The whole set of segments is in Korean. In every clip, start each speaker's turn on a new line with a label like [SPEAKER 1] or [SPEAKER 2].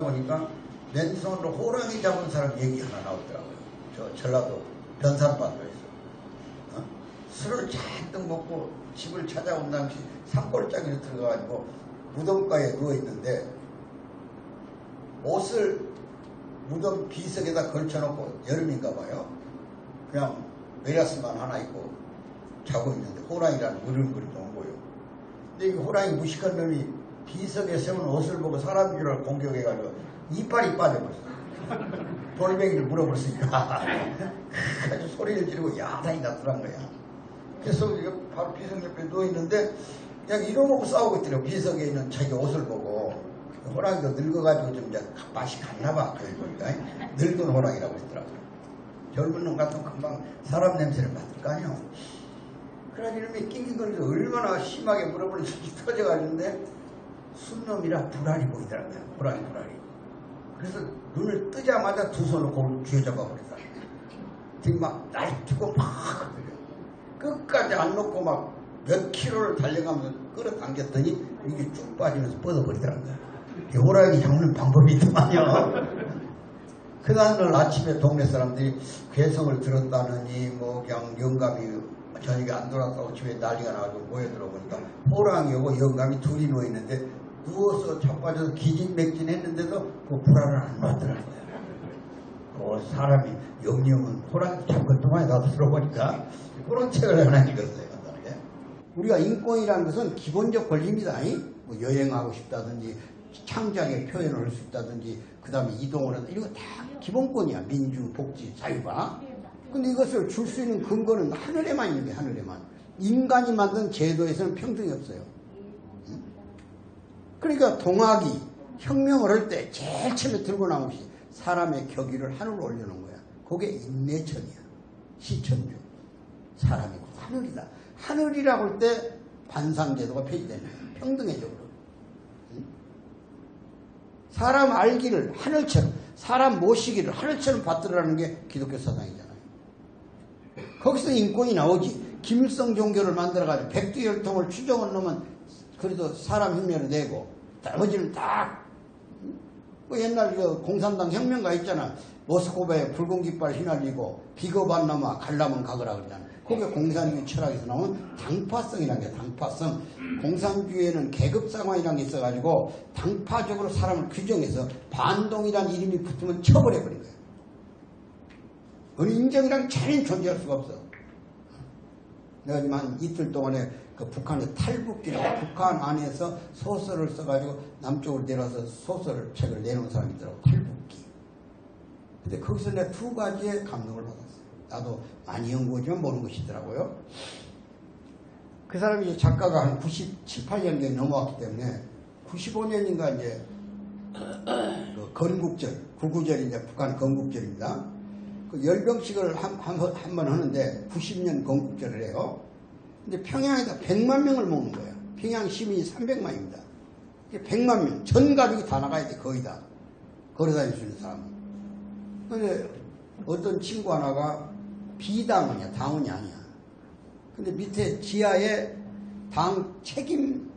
[SPEAKER 1] 보니까 맨손으로 호랑이 잡은 사람 얘기 하나 나오더라고요. 저 전라도 변산반도에서 술을 잔뜩 먹고 집을 찾아온 당시 산골짜기로 들어가가지고 무덤가에 누워있는데 옷을 무덤 비석에다 걸쳐놓고 여름인가 봐요. 그냥 메라스만 하나 입고 자고 있는데 호랑이라는 으름거리도 온 거예요. 근데 이 호랑이 무식한 놈이 비석에 세운 옷을 보고 사람인 줄 알고 공격해가지고 이빨이 빠져버렸어. 돌멩이를 물어버렸으니까 아주 소리를 지르고 야단이 났더란 거야. 그래서 우리가 바로 비석 옆에 누워있는데 그냥 이러고 싸우고 있더라고. 비석에 있는 자기 옷을 보고. 호랑이가 늙어가지고 좀 이제 맛이 갔나봐. 보니까 늙은 호랑이라고 했더라고요. 젊은 놈 같으면 금방 사람 냄새를 맡을 거 아니요. 그러니 이놈이 낑낑거리면서 얼마나 심하게 물어버리는지 터져가지는데 순놈이라 불알이 보이더라고요. 호랑이 불알이. 그래서 눈을 뜨자마자 두 손으로 그걸 쥐어잡아 버렸다. 지금 막 날뛰고 막 끝까지 안 놓고 막 몇 킬로를 달려가면서 끌어당겼더니 이게 쭉 빠지면서 뻗어버리더라고요. 호랑이 잡는 방법이 있더만요. 그 다음날 아침에 동네 사람들이 괴성을 들었다느니 뭐 그냥 영감이 저녁에 안 돌아왔다고 집에 난리가 나가지고 모여들어보니까 호랑이하고 영감이 둘이 누워있는데 누워서 자빠져서 기진맥진 했는데도 그 불알을 안 놨더라고요. 그 사람이 영영은 호랑이 잡을 동안에 나도 들어보니까 그런 책을 하나 읽었어요. 우리가 인권이라는 것은 기본적 권리입니다. 뭐 여행하고 싶다든지 창작의 표현을 할 수 있다든지 그 다음에 이동을 한다. 이거 다 기본권이야. 민주, 복지, 자유가. 근데 이것을 줄 수 있는 근거는 하늘에만 있는 게 하늘에만. 인간이 만든 제도에서는 평등이 없어요. 그러니까 동학이 혁명을 할 때 제일 처음에 들고 나온 것이 사람의 격의를 하늘로 올려놓은 거야. 그게 인내천이야. 시천주. 사람이고 하늘이다. 하늘이라고 할 때 관상제도가 폐지되는 거야. 평등해져. 사람 알기를 하늘처럼, 사람 모시기를 하늘처럼 받들으라는 게 기독교 사상이잖아요. 거기서 인권이 나오지. 김일성 종교를 만들어가지고 백두혈통을 추정을 놓으면 그래도 사람 흉내를 내고 나머지는 딱 뭐 옛날 그 공산당 혁명가 있잖아. 모스크바에 붉은 깃발 휘날리고 비겁한 놈아 갈라면 가거라 그러잖아. 그게 공산주의 철학에서 나온 당파성이라는 게 당파성. 공산주의에는 계급상황이라는 게 있어가지고 당파적으로 사람을 규정해서 반동이라는 이름이 붙으면 쳐버려버린 거예요. 어느 인정이랑 전혀 존재할 수가 없어. 내가 지금 한 이틀 동안에 그 북한의 탈북기라고 북한 안에서 소설을 써가지고 남쪽으로 내려와서 소설 책을 내놓은 사람이 있더라고. 탈북기. 근데 거기서 내가 두 가지의 감동을 받았어요. 나도 많이 연구하지만 모르는 것이더라고요. 그 사람이 이제 작가가 한 97, 8년경에 넘어왔기 때문에 95년인가 이제 그 건국절, 구구절이 이제 북한 건국절입니다. 그 열병식을 한 번 하는데 90년 건국절을 해요. 근데 평양에다 100만 명을 모으는 거예요. 평양 시민이 300만입니다. 100만 명, 전 가족이 다 나가야 돼, 거의 다. 걸어다닐 수 있는 사람은. 근데 어떤 친구 하나가 비당원이야, 당원이 아니야. 근데 밑에 지하에 당 책임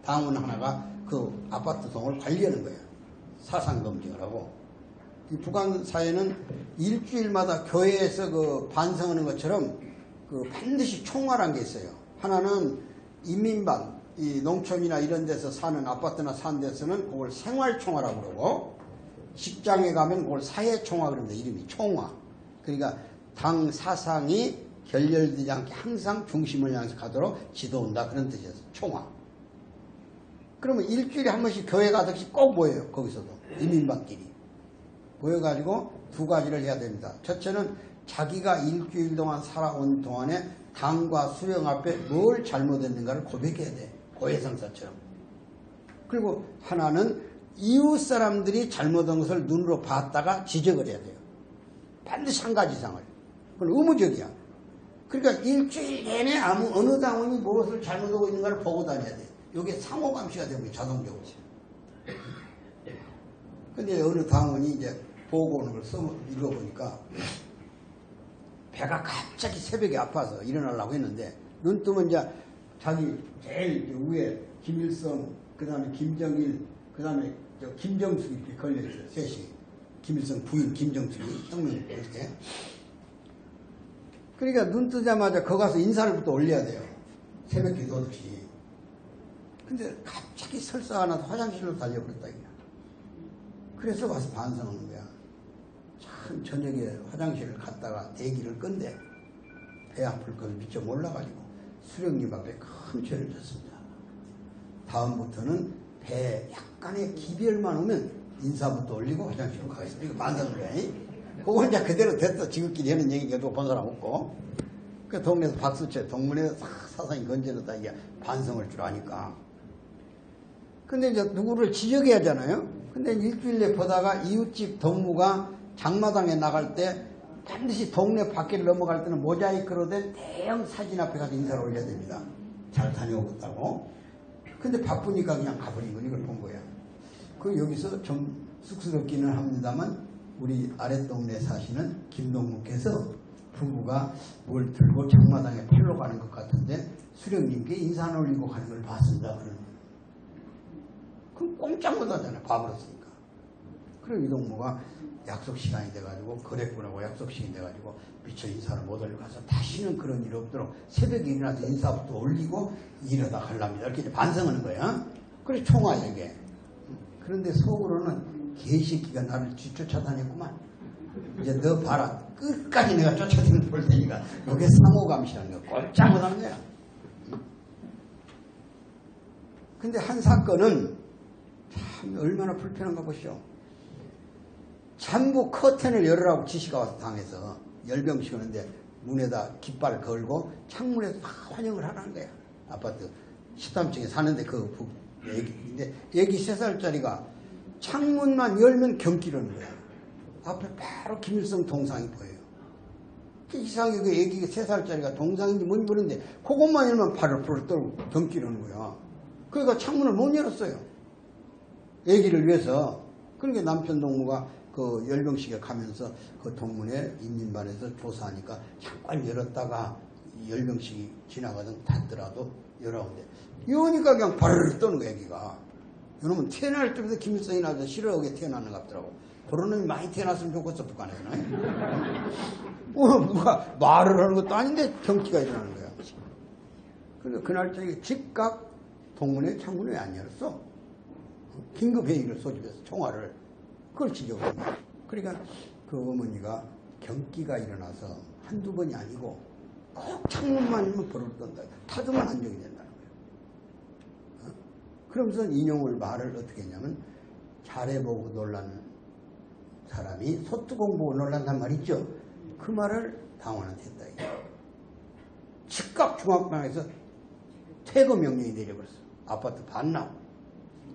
[SPEAKER 1] 당원 하나가 그 아파트 동을 관리하는 거야. 사상검증을 하고. 이 북한 사회는 일주일마다 교회에서 그 반성하는 것처럼 그 반드시 총괄한 게 있어요. 하나는 인민반, 이 농촌이나 이런 데서 사는 아파트나 사는 데서는 그걸 생활총화라고 그러고, 직장에 가면 그걸 사회총화 그럽니다. 이름이 총화. 그러니까 당 사상이 결렬되지 않게 항상 중심을 향해서 가도록 지도한다. 그런 뜻이었어. 총화. 그러면 일주일에 한 번씩 교회 가듯이 꼭 모여요. 거기서도. 인민반끼리. 모여가지고 두 가지를 해야 됩니다. 첫째는 자기가 일주일 동안 살아온 동안에 당과 수령 앞에 뭘 잘못했는가를 고백해야 돼. 고해성사처럼. 그리고 하나는 이웃 사람들이 잘못한 것을 눈으로 봤다가 지적을 해야 돼요. 반드시 한 가지 이상을. 그건 의무적이야. 그러니까 일주일 내내 어느 당원이 무엇을 잘못하고 있는가를 보고 다녀야 돼. 이게 상호감시가 되는 거예요. 자동적으로. 근데 어느 당원이 이제 보고 오는 걸 읽어보니까 배가 갑자기 새벽에 아파서 일어나려고 했는데 눈 뜨면 이제 자기 제일 위에 김일성, 그 다음에 김정일, 그 다음에 김정숙이 이렇게 걸려있어요. 셋이. 김일성 부인 김정숙이 혁명 이렇게. 그러니까 눈 뜨자마자 거 가서 인사를부터 올려야 돼요. 새벽 기도하듯이. 근데 갑자기 설사 하나 화장실로 달려버렸다. 그래서 와서 반성하는 거야. 참 저녁에 화장실을 갔다가 대기를 끈대 배 아플 걸 미처 몰라가지고 수령님 앞에 큰 죄를 졌습니다. 다음부터는 배 약간의 기별만 오면 인사부터 올리고 화장실로 가겠습니다. 이거 반성을 해. 그거 이제 그대로 됐다. 지금끼리 하는 얘기가 누가 본 사람 없고. 그 동네에서 박수쳐 동문에서 사상이 건져놓다 이게 반성할 줄 아니까. 근데 이제 누구를 지적해야 하잖아요. 근데 일주일에 보다가 이웃집 동무가 장마당에 나갈 때 반드시 동네 밖을 넘어갈 때는 모자이크로 된 대형 사진 앞에 가서 인사를 올려야 됩니다. 잘 다녀오겠다고. 근데 바쁘니까 그냥 가버린 건 이걸 본 거야. 그 여기서 좀 쑥스럽기는 합니다만 우리 아랫동네 사시는 김동무께서 부부가 뭘 들고 장마당에 팔러 가는 것 같은데 수령님께 인사 안 올리고 가는 걸 봤습니다. 그럼 꼼짝 못하잖아요. 봐버렸으니까. 그리고 이동무가 약속 시간이 돼가지고 그랬구나고 약속 시간이 돼가지고 미처 인사를 못 올리고 가서 다시는 그런 일이 없도록 새벽에 일어나서 인사부터 올리고 이러다 갈랍니다. 이렇게 반성하는 거야. 그래서 총화야 이게. 그런데 속으로는 개새끼가 나를 뒤쫓아다녔구만. 이제 너 봐라. 끝까지 내가 쫓아다니는 볼 테니까. 이게 상호감시라는 거야. 꼼짝 못하는 거야. 근데 한 사건은 참 얼마나 불편한가 보시오. 전부 커튼을 열으라고 지시가 와서 당해서 열병씩 오는데 문에다 깃발을 걸고 창문에서 막 환영을 하라는 거야. 아파트 13층에 사는데 그 애기인데 애기 3살짜리가 창문만 열면 경기라는 거야. 앞에 바로 김일성 동상이 보여요. 이상하게 그 애기가 3살짜리가 동상인지 뭔지 모르는데 그것만 열면 발을 풀을 떨고 경기라는 거야. 그러니까 창문을 못 열었어요. 애기를 위해서. 그러니까 남편 동무가 그 열병식에 가면서 그 동문회 인민반에서 조사하니까 잠깐 열었다가 열병식이 지나가던 닫더라도 열어온대. 이러니까 그냥 발을 떠는 거야, 애기가. 이놈은 태어날 때부터 김일성이 나서 싫어하게 태어나는 것 같더라고. 그런 놈이 많이 태어났으면 좋겠어, 북한에서는. 누가 말을 하는 것도 아닌데 경기가 일어나는 거야. 그래서 그날 저녁에 즉각 동문회 창문을 왜 안 열었어? 긴급회의를 소집해서 총화를 그걸 지적한 거야. 그러니까 그 어머니가 경기가 일어나서 한두 번이 아니고 꼭 창문만 열면 벌을 떤다. 타도만 안정이 된다는 거예요. 그러면서 인용을 말을 어떻게 했냐면 잘해보고 놀라는 사람이 소뚜껑 보고 놀란단 말 있죠. 그 말을 당원한테 했다. 즉각 중앙방에서 퇴거 명령이 내려버렸어. 아파트 반납.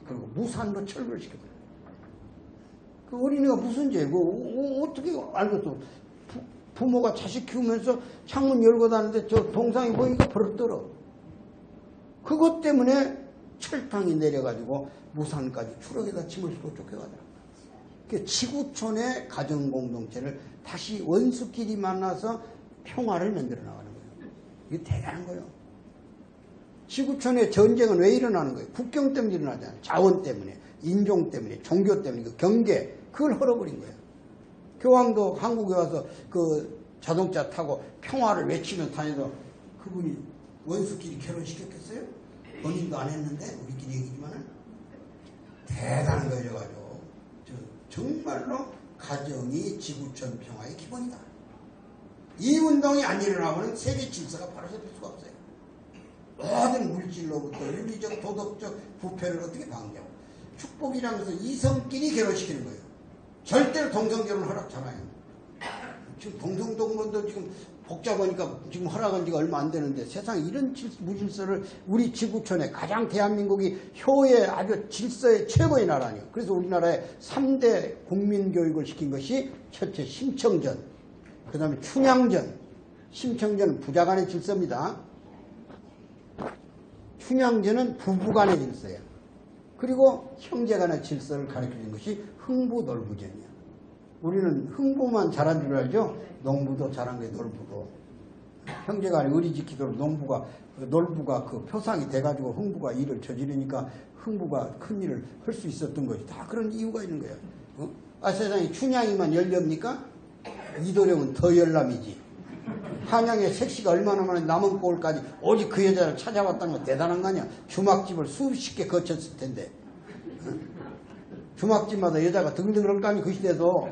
[SPEAKER 1] 그리고 무산로 철거를 시켜버렸어. 그 어린이가 무슨 죄고 어떻게 알겠어. 부모가 자식 키우면서 창문 열고 다니는데 저 동상이 보이니까 버릇들어. 그것 때문에 철탕이 내려가지고 무산까지 추락에다 침을 쏘고 쫓겨가더라고요. 지구촌의 가정공동체를 다시 원수끼리 만나서 평화를 만들어 나가는 거예요. 이게 대단한 거예요. 지구촌의 전쟁은 왜 일어나는 거예요? 국경 때문에 일어나잖아요. 자원 때문에, 인종 때문에, 종교 때문에, 그 경계, 그걸 헐어버린 거예요. 교황도 한국에 와서 그 자동차 타고 평화를 외치며 다녀도 그분이 원수끼리 결혼시켰겠어요? 본인도 안 했는데 우리끼리 얘기지만은 대단한 거죠. 가지고 정말로 가정이 지구촌 평화의 기본이다. 이 운동이 안 일어나고는 세계 질서가 바로 잡힐 수가 없어요. 모든 물질로부터 윤리적, 도덕적 부패를 어떻게 방지하고 축복이라는 것은 이성끼리 결혼시키는 거예요. 절대로 동성결혼 허락잖아요. 지금 동성동본도 지금 복잡하니까 지금 허락한 지가 얼마 안 되는데 세상에 이런 무질서를 우리 지구촌에 가장 대한민국이 효의 아주 질서의 최고의 나라니요. 그래서 우리나라에 3대 국민교육을 시킨 것이 첫째 심청전, 그 다음에 춘향전. 심청전은 부자간의 질서입니다. 춘향전은 부부간의 질서예요. 그리고 형제간의 질서를 가르쳐준 것이 흥부놀부전이야. 우리는 흥부만 잘한 줄 알죠? 농부도 잘한 게 놀부고. 형제간에 의리 지키도록 놀부가 그 표상이 돼가지고 흥부가 일을 저지르니까 흥부가 큰 일을 할 수 있었던 것이 다 그런 이유가 있는 거예요. 세상에 춘향이만 열렵니까? 이도령은 더 열람이지. 한양의 색시가 얼마나 많은 남은 꼴까지 오직 그 여자를 찾아왔다는 건 대단한 거 아니야. 주막집을 수십 개 거쳤을 텐데. 주막집마다 여자가 등등할 거 아니 그 시대도.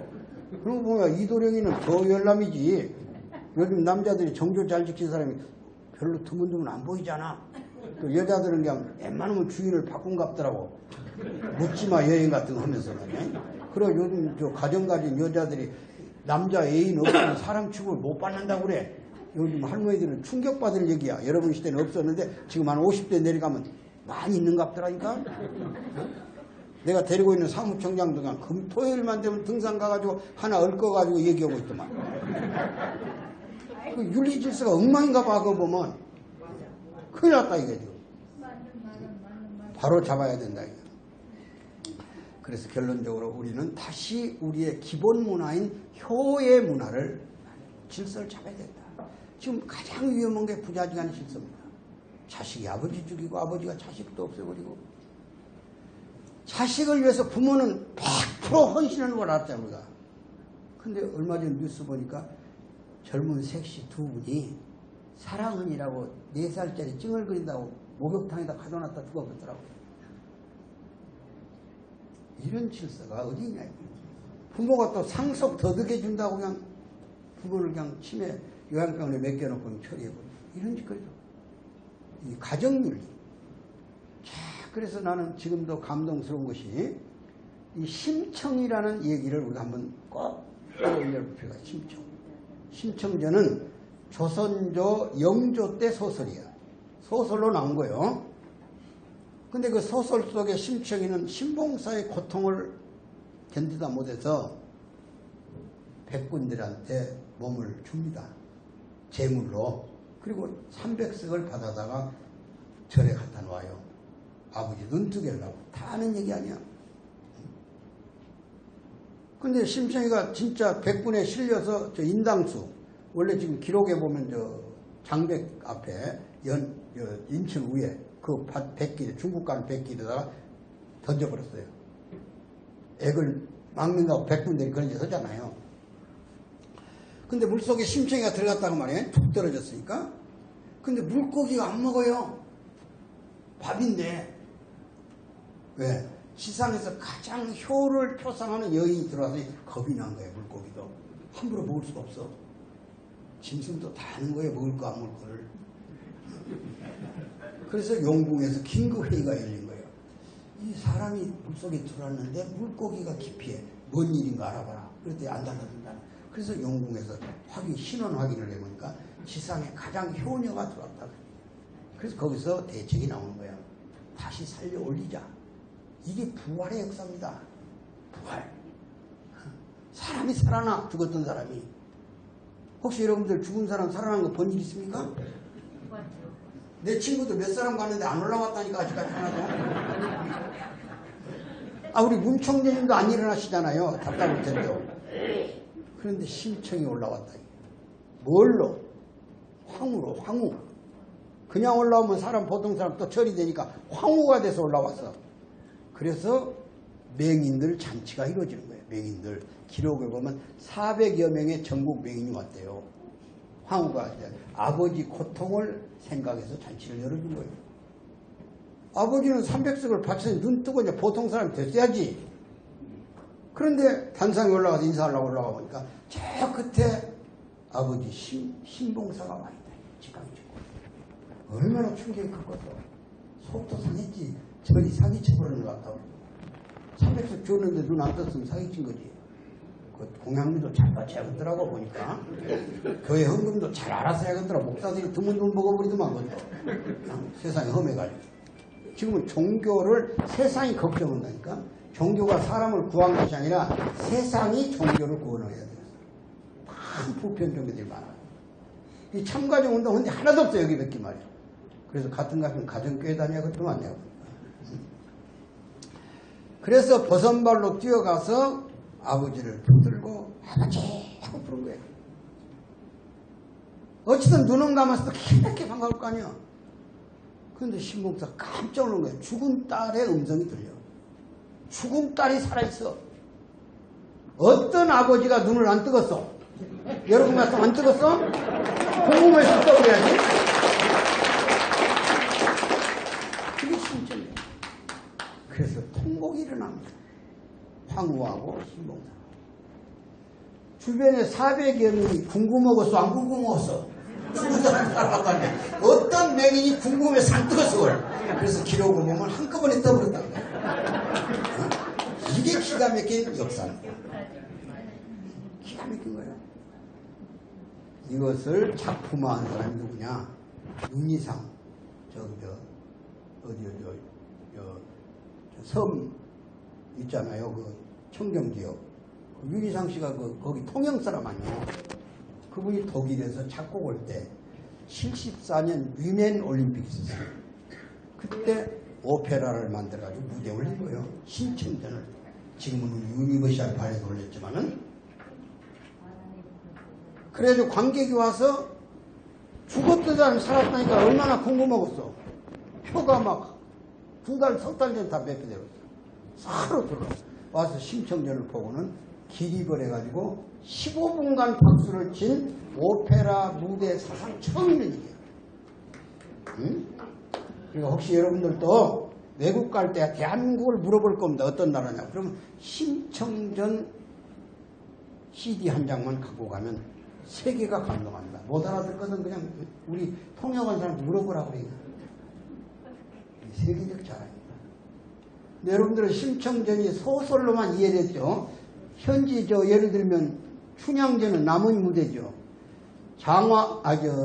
[SPEAKER 1] 그런 거 보면 이도령이는 더 열람이지. 요즘 남자들이 정조 잘 지킨 사람이 별로 드문드문 안 보이잖아. 그 여자들은 그냥 웬만하면 주인을 바꾼갑더라고. 묻지마 여행 같은 거 하면서 말이야. 그리고 요즘 저 가정 가진 여자들이 남자 애인 없으면 사람 취급을 못 받는다고 그래. 요즘 할머니들은 충격받을 얘기야. 여러분 시대는 없었는데 지금 한 50대 내려가면 많이 있는갑더라니까. 내가 데리고 있는 사무총장도 그냥 토요일만 되면 등산 가가지고 하나 얽어가지고 얘기하고 있더만. 그 윤리질서가 엉망인가 봐. 그거 보면 큰일 났다 이게 지금. 바로 잡아야 된다 이거. 그래서 결론적으로 우리는 다시 우리의 기본 문화인 효의 문화를 질서를 잡아야 된다. 지금 가장 위험한 게 부자지간의 질서입니다. 자식이 아버지 죽이고 아버지가 자식도 없애버리고. 자식을 위해서 부모는 100% 헌신하는 걸 알았잖아 우리가. 근데 얼마 전 뉴스 보니까 젊은 섹시 두 분이 사랑은이라고 4살짜리 찡얼거린다고 목욕탕에다 가둬놨다 죽어버렸더라고요. 이런 질서가 어디 있냐. 부모가 또 상속 더득해 준다고 그냥 부모를 그냥 치매 요양병원에 맡겨놓고 처리해버리고 이런 짓거리죠. 이 가정윤리. 자, 그래서 나는 지금도 감동스러운 것이 이 심청이라는 얘기를 우리가 한번 꼭 떠올릴 필요가 있어요. 심청. 심청전은 조선조 영조 때 소설이야. 소설로 나온 거예요. 근데 그 소설 속의 심청이는 신봉사의 고통을 견디다 못해서 백군들한테 몸을 줍니다. 제물로. 그리고 300석을 받아다가 절에 갖다 놔요. 아버지 눈뜨게 하려고. 다 아는 얘기 아니야. 근데 심청이가 진짜 백군에 실려서 저 인당수, 원래 지금 기록에 보면 저 장백 앞에 인천 위에 그 백길, 중국 가는 백길에다가 던져버렸어요. 액을 막는다고 백군들이 그런 짓 하잖아요. 근데 물속에 심청이가 들어갔다고 말이에요. 툭 떨어졌으니까. 근데 물고기가 안 먹어요. 밥인데. 왜? 지상에서 가장 효를 표상하는 여인이 들어와서 겁이 난 거예요. 물고기도. 함부로 먹을 수가 없어. 짐승도 다 아는 거예요. 먹을 거 안 먹을 거를. 그래서 용궁에서 긴급회의가 열린 거예요. 이 사람이 물속에 들어왔는데 물고기가 기피해. 뭔 일인가 알아봐라. 그랬더니 안 달라진다. 그래서 용궁에서 신원 확인을 해보니까 지상에 가장 효녀가 들어왔다. 그래서 거기서 대책이 나오는 거예요. 다시 살려 올리자. 이게 부활의 역사입니다. 부활. 사람이 살아나. 죽었던 사람이. 혹시 여러분들 죽은 사람 살아난 거 본 일 있습니까? 내 친구도 몇 사람 갔는데 안 올라왔다니까 아직까지 하나도. 우리 문총재님도 안 일어나시잖아요. 답답할 텐데. 그런데 심청이 올라왔다. 뭘로? 황후로. 황후. 그냥 올라오면 보통 사람 또 처리되니까 황후가 돼서 올라왔어. 그래서 맹인들 잔치가 이루어지는 거예요. 맹인들. 기록을 보면 400여 명의 전국 맹인이 왔대요. 황후가 아버지 고통을 생각해서 잔치를 열어준 거예요. 아버지는 300석을 바쳐서 눈 뜨고 이제 보통 사람이 됐어야지. 그런데 단상에 올라가서 인사하려고 올라가 보니까 저 끝에 아버지 신봉사가 와 있다. 지강이 죽고. 얼마나 충격이 컸겠어. 속도 상했지. 저리 사기쳐버리는 것 같다고. 300석 줬는데 눈 안 떴으면 사기친 거지. 그 공양미도 잘 받쳐야겠더라고 보니까. 교회 헌금도 잘 알아서 해야겠더라. 목사들이 드문드문 먹어버리더만 그것도. 세상이 험해가지고. 지금은 종교를 세상이 걱정한다니까. 종교가 사람을 구한 것이 아니라 세상이 종교를 구원해야 돼요. 많은 부편 종교들이 많아요. 이 참가정 운동 근데 하나도 없어요. 여기 몇 개 말이야. 그래서 같은 가정교회 다녀야겠더만 내가 보니까. 그래서 버선발로 뛰어가서 아버지를 붙들고 아버지 하고 부른 거예요. 어쨌든 눈은 감았어도 기쁘게 반가울 거 아니야. 그런데 신봉사가 깜짝 놀란 거야. 죽은 딸의 음성이 들려. 죽은 딸이 살아있어. 어떤 아버지가 눈을 안 뜨겠어? 여러분 같으면 안 뜨겠어? 궁금해서 떠버려야지. 그게 심정이야. 그래서 통곡이 일어납니다. 황후하고 신봉사. 주변에 400여 명이 궁금하겠어? 안 궁금하겠어? 죽은 사람 살아가는데 어떤 맹인이 궁금해서 안 뜨겠어? 그래서 기록을 보면 한꺼번에 떠버렸다는 거야. 어? 이게 기가 막힌 역사입니다. 기가 막힌 거예요. 이것을 작품화한 사람이 누구냐? 윤희상, 섬 있잖아요. 그 청정지역. 윤희상 씨가 거기 통영 사람 아니에요. 그분이 독일에서 작곡 올 때 74년 위멘 올림픽이 있었어요. 그때 오페라를 만들어가지고 무대에 올린 거예요. 신청전을. 지금은 유니버셜 발에도 올렸지만은. 그래도 관객이 와서 죽었던 사람이 살았다니까 얼마나 궁금하겠어. 표가 막 2달, 3달 전에 다 매표되었어. 사로 들어 와서 심청전을 보고는 기립을 해가지고 15분간 박수를 친 오페라 무대 사상 처음 있는 일이에요. 응? 그러니까 혹시 여러분들도 외국 갈 때 대한민국을 물어볼 겁니다. 어떤 나라냐? 그러면 심청전 CD 한 장만 갖고 가면 세계가 감동합니다. 못 알아듣거든 그냥 우리 통역한 사람한테 물어보라고 그래요. 세계적 자랑입니다. 근데 여러분들은 심청전이 소설로만 이해됐죠. 현지 예를 들면 춘향전은 남원 무대죠.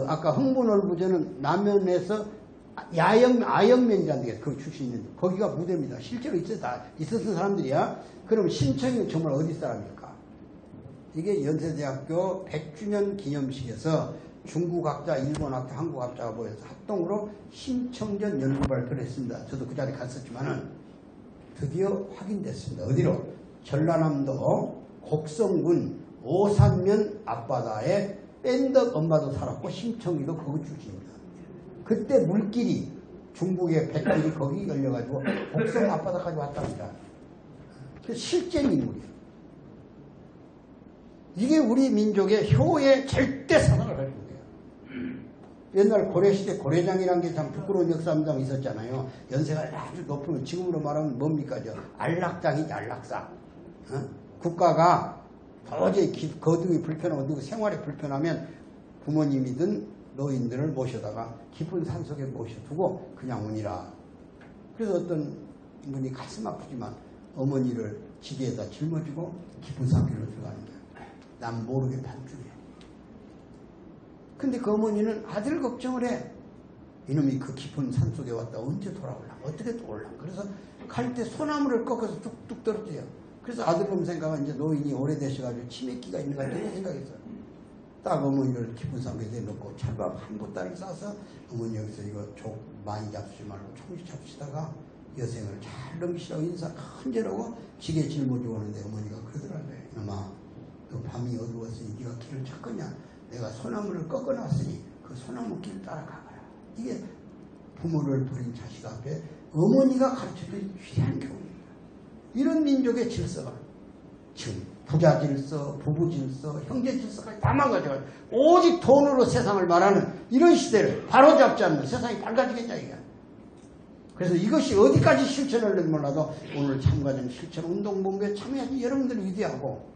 [SPEAKER 1] 아까 흥분월부전은 남원에서 아영면이라는 게 그 출신인데 거기가 무대입니다. 실제로 있었던 사람들이야. 그럼 심청이 정말 어디 사람일까? 이게 연세대학교 100주년 기념식에서 중국학자, 일본학자, 한국학자가 모여서 합동으로 심청전 연구 발표를 했습니다. 저도 그 자리에 갔었지만은 드디어 확인됐습니다. 어디로? 전라남도 곡성군 오산면 앞바다에 뺀덕 엄마도 살았고 심청이도 거기 출신입니다. 그때 물길이 중국의 백길이 거기 열려가지고 곡성 앞바다까지 왔답니다. 실제 인물이에요. 이게 우리 민족의 효의 절대 사상을 가지고 있어요. 옛날 고려시대 고려장이라는 게 참 부끄러운 역사입니다. 있었잖아요. 연세가 아주 높으면 지금으로 말하면 뭡니까? 안락장이지 안락상. 어? 국가가 도저히 거둥이 불편하고 누구 생활이 불편하면 부모님이든 노인들을 모셔다가 깊은 산속에 모셔두고 그냥 오니라. 그래서 어떤 분이 가슴 아프지만 어머니를 지게에다 짊어지고 깊은 산길로 들어가는 거예요. 난 모르게 반중해. 근데 그 어머니는 아들 걱정을 해. 이놈이 그 깊은 산속에 왔다 언제 돌아올라? 어떻게 또 올라? 그래서 갈 때 소나무를 꺾어서 뚝뚝 떨어져요. 그래서 아들 보면 생각하면 이제 노인이 오래되셔가지고 치매기가 있는 것 같은 생각했어요. 딱 어머니를 깊은 산속에 내놓고 찰밥 한 보따리 싸서 어머니 여기서 이거 족 많이 잡수지 말고 조금씩 잡수시다가 여생을 잘 넘기시라고 인사 큰절하고 지게 짊어지고 오는데 어머니가 그러더라고요. 이놈아 너 밤이 어두웠으니 네가 길을 찾거냐? 내가 소나무를 꺾어놨으니 그 소나무 길 따라가거라. 이게 부모를 버린 자식 앞에 어머니가 가르쳐준 위대한 교훈입니다. 이런 민족의 질서가 지금 부자 질서, 부부 질서, 형제 질서까지 다 망가져가지고 오직 돈으로 세상을 말하는 이런 시대를 바로잡지 않는 세상이 밝아지겠냐 이게. 그래서 이것이 어디까지 실천을는지 몰라도 오늘 참가된 실천 운동본부에 참여하신 여러분들이 위대하고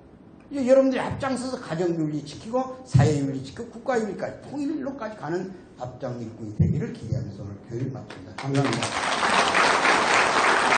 [SPEAKER 1] 이제 여러분들이 앞장서서 가정윤리 지키고 사회윤리 지키고 국가윤리까지 통일로까지 가는 앞장 일꾼이 되기를 기대하면서 오늘 교육을 마칩니다. 감사합니다.